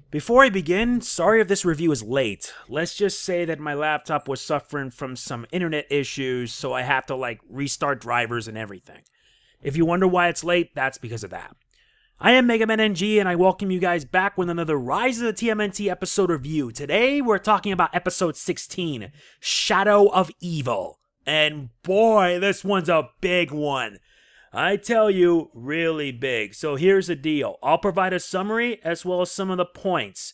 Before I begin, sorry if this review is late. Let's just say that my laptop was suffering from some internet issues, so I have to restart drivers and everything. If you wonder why it's late, that's because of that. I am MegamanNG, and I welcome you guys back with another Rise of the TMNT episode review. Today, we're talking about episode 16, Shadow of Evil. And boy, this one's a big one. I tell you, really big. So here's the deal. I'll provide a summary as well as some of the points.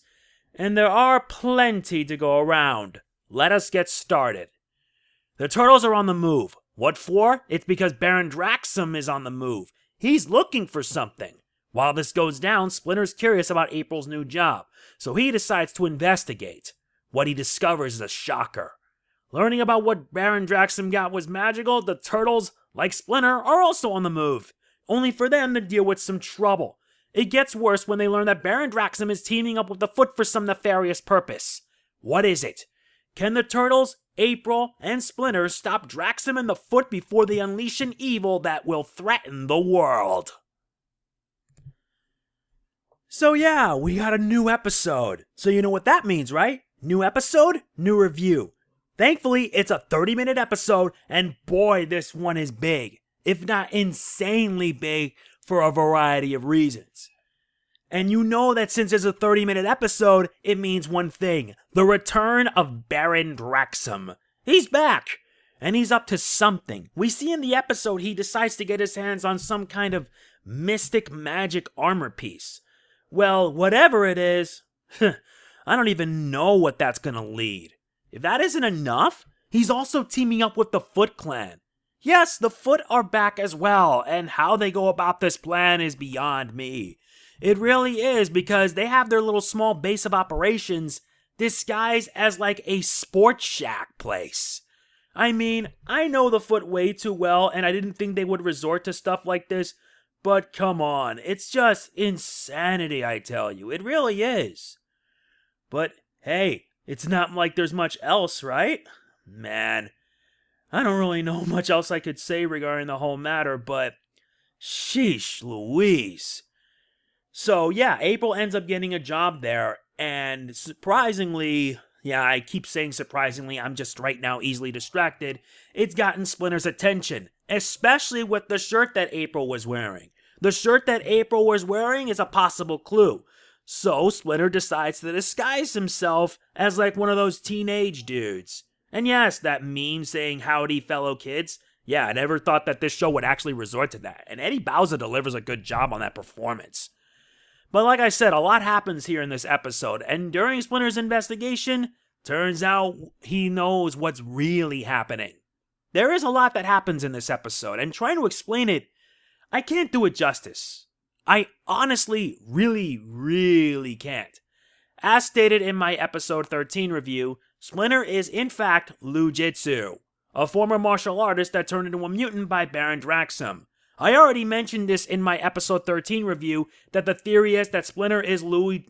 And there are plenty to go around. Let us get started. The turtles are on the move. What for? It's because Baron Draxum is on the move. He's looking for something. While this goes down, Splinter's curious about April's new job, so he decides to investigate. What he discovers is a shocker. Learning about what Baron Draxum got was magical, the turtles, like Splinter, are also on the move, only for them to deal with some trouble. It gets worse when they learn that Baron Draxum is teaming up with the Foot for some nefarious purpose. What is it? Can the turtles, April, and Splinter stop Draxum and the Foot before they unleash an evil that will threaten the world? So yeah, we got a new episode. So you know what that means, right? New episode, new review. Thankfully, it's a 30-minute episode, and boy, this one is big. If not insanely big, for a variety of reasons. And you know that since it's a 30-minute episode, it means one thing. The return of Baron Draxum. He's back, and he's up to something. We see in the episode he decides to get his hands on some kind of mystic magic armor piece. Well, whatever it is, I don't even know what that's gonna lead. If that isn't enough, he's also teaming up with the Foot Clan. Yes, the Foot are back as well, and how they go about this plan is beyond me. It really is, because they have their little small base of operations disguised as like a sports shack place. I mean, I know the Foot way too well, and I didn't think they would resort to stuff like this, but come on, it's just insanity, I tell you. It really is. But hey, it's not like there's much else, right? Man, I don't really know much else I could say regarding the whole matter, but sheesh Louise. So yeah, April ends up getting a job there, and surprisingly, yeah, I keep saying surprisingly, I'm just right now easily distracted, it's gotten Splinter's attention, especially with the shirt that April was wearing. The shirt that April was wearing is a possible clue. So Splinter decides to disguise himself as like one of those teenage dudes. And yes, that meme saying howdy fellow kids. Yeah, I never thought that this show would actually resort to that. And Eddie Bowser delivers a good job on that performance. But like I said, a lot happens here in this episode. And during Splinter's investigation, turns out he knows what's really happening. There is a lot that happens in this episode. And trying to explain it, I can't do it justice. I honestly really can't. As stated in my episode 13 review, Splinter is in fact Lou Jitsu, a former martial artist that turned into a mutant by Baron Draxum. I already mentioned this in my episode 13 review that the theory is that Splinter is Lou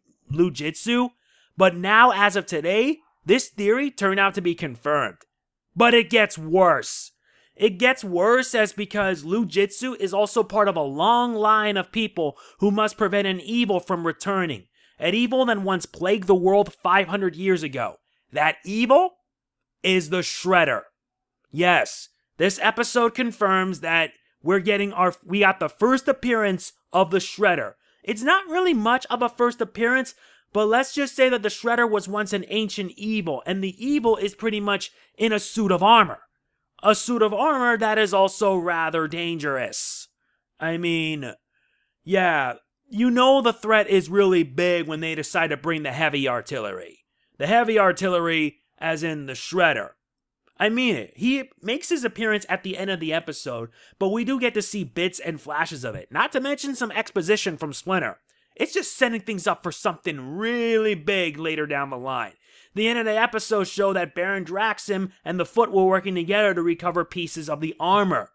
Jitsu, but now as of today, this theory turned out to be confirmed. But it gets worse. It gets worse as because Lou Jitsu is also part of a long line of people who must prevent an evil from returning. An evil that once plagued the world 500 years ago. That evil is the Shredder. Yes, this episode confirms that we got the first appearance of the Shredder. It's not really much of a first appearance, but let's just say that the Shredder was once an ancient evil, and the evil is pretty much in a suit of armor. A suit of armor that is also rather dangerous. I mean, yeah, you know the threat is really big when they decide to bring the heavy artillery. The heavy artillery, as in the Shredder. I mean it. He makes his appearance at the end of the episode, but we do get to see bits and flashes of it. Not to mention some exposition from Splinter. It's just setting things up for something really big later down the line. The end of the episode show that Baron Draxum and the Foot were working together to recover pieces of the armor.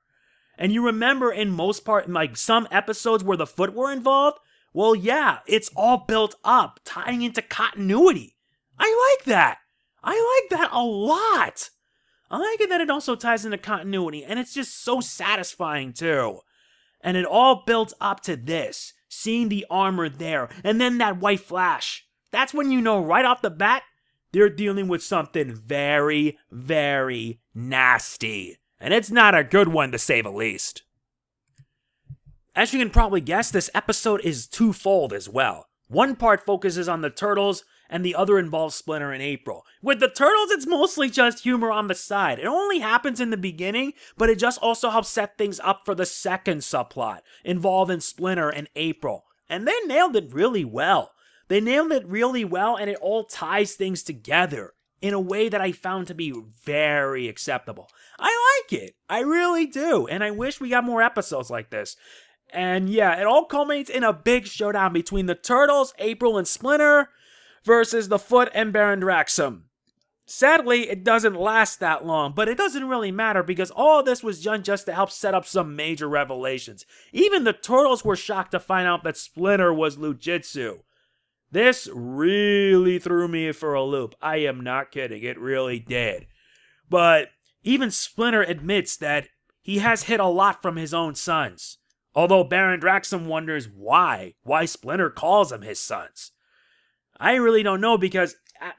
And you remember in most part, like some episodes where the Foot were involved? Well, yeah, it's all built up, tying into continuity. I like that. I like that a lot. I like it that it also ties into continuity, and it's just so satisfying too. And it all builds up to this, seeing the armor there, and then that white flash. that's when you know right off the bat they're dealing with something very, very nasty. And it's not a good one, to say the least. As you can probably guess, this episode is twofold as well. One part focuses on the turtles, and the other involves Splinter and April. With the turtles, it's mostly just humor on the side. It only happens in the beginning, but it just also helps set things up for the second subplot, involving Splinter and April. And they nailed it really well. And it all ties things together in a way that I found to be very acceptable. I like it. I really do. And I wish we got more episodes like this. And yeah, it all culminates in a big showdown between the Turtles, April, and Splinter versus the Foot and Baron Draxum. Sadly, it doesn't last that long, but it doesn't really matter because all this was done just to help set up some major revelations. Even the Turtles were shocked to find out that Splinter was Lou Jitsu. This really threw me for a loop. I am not kidding, it really did. But even Splinter admits that he has hid a lot from his own sons. Although Baron Draxum wonders why Splinter calls them his sons. I really don't know because,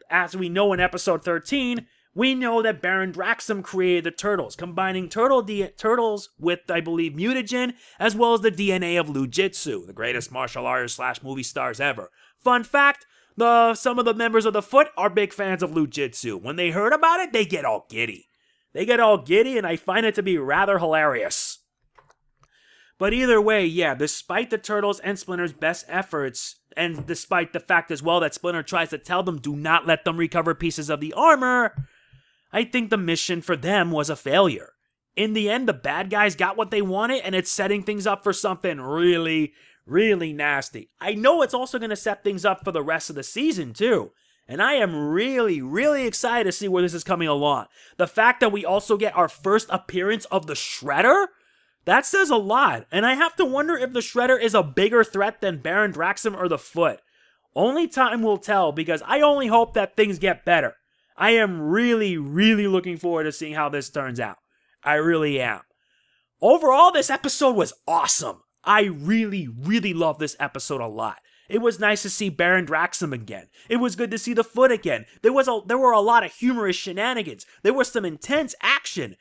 as we know in episode 13, we know that Baron Draxum created the Turtles, combining turtles with, I believe, mutagen, as well as the DNA of Lou Jitsu, the greatest martial artist / movie stars ever. Fun fact, some of the members of the Foot are big fans of Lou Jitsu. When they heard about it, they get all giddy. And I find it to be rather hilarious. But either way, yeah, despite the Turtles and Splinter's best efforts, and despite the fact as well that Splinter tries to tell them do not let them recover pieces of the armor, I think the mission for them was a failure. In the end, the bad guys got what they wanted, and it's setting things up for something really, really nasty. I know it's also going to set things up for the rest of the season, too. And I am really, really excited to see where this is coming along. The fact that we also get our first appearance of the Shredder, that says a lot. And I have to wonder if the Shredder is a bigger threat than Baron Draxum or the Foot. Only time will tell, because I only hope that things get better. I am really, really looking forward to seeing how this turns out. I really am. Overall, this episode was awesome. I really, really love this episode a lot. It was nice to see Baron Draxum again. It was good to see the Foot again. There were a lot of humorous shenanigans. There was some intense action.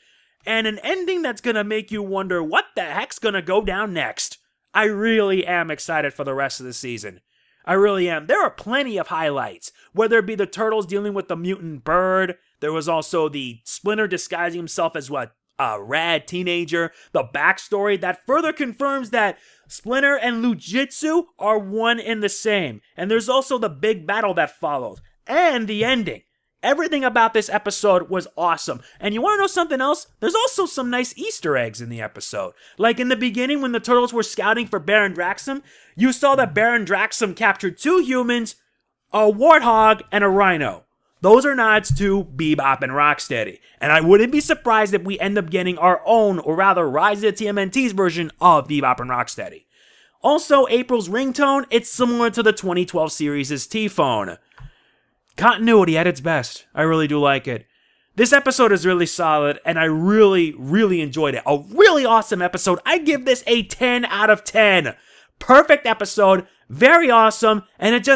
And an ending that's gonna make you wonder what the heck's gonna go down next. I really am excited for the rest of the season. I really am. There are plenty of highlights. Whether it be the Turtles dealing with the mutant bird. There was also the Splinter disguising himself as a rad teenager. The backstory that further confirms that Splinter and Lou Jitsu are one and the same. And there's also the big battle that followed. And the ending. Everything about this episode was awesome. And you want to know something else? There's also some nice Easter eggs in the episode. Like in the beginning when the Turtles were scouting for Baron Draxum, you saw that Baron Draxum captured 2 humans, a warthog, and a rhino. Those are nods to Bebop and Rocksteady. And I wouldn't be surprised if we end up getting our own, or rather Rise of the TMNT's version of Bebop and Rocksteady. Also, April's ringtone, it's similar to the 2012 series' T-Phone. Continuity at its best. I really do like it. This episode is really solid, and I really, really enjoyed it. A really awesome episode. I give this a 10 out of 10. Perfect episode. Very awesome. And it's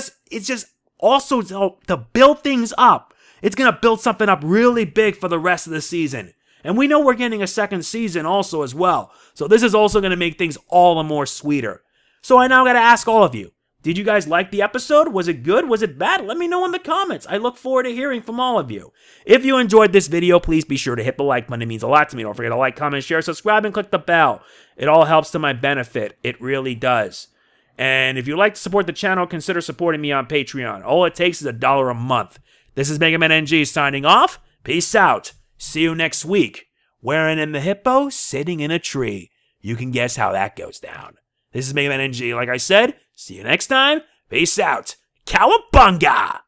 just also to build things up. It's going to build something up really big for the rest of the season. And we know we're getting a second season also as well. So this is also going to make things all the more sweeter. So I now got to ask all of you. Did you guys like the episode? Was it good? Was it bad? Let me know in the comments. I look forward to hearing from all of you. If you enjoyed this video, please be sure to hit the like button. It means a lot to me. Don't forget to like, comment, share, subscribe, and click the bell. It all helps to my benefit. It really does. And if you'd like to support the channel, consider supporting me on Patreon. All it takes is $1 a month. This is MegamanNG signing off. Peace out. See you next week. Wearing in the hippo, sitting in a tree. You can guess how that goes down. This is MegamanNG. Like I said, see you next time. Peace out. Cowabunga!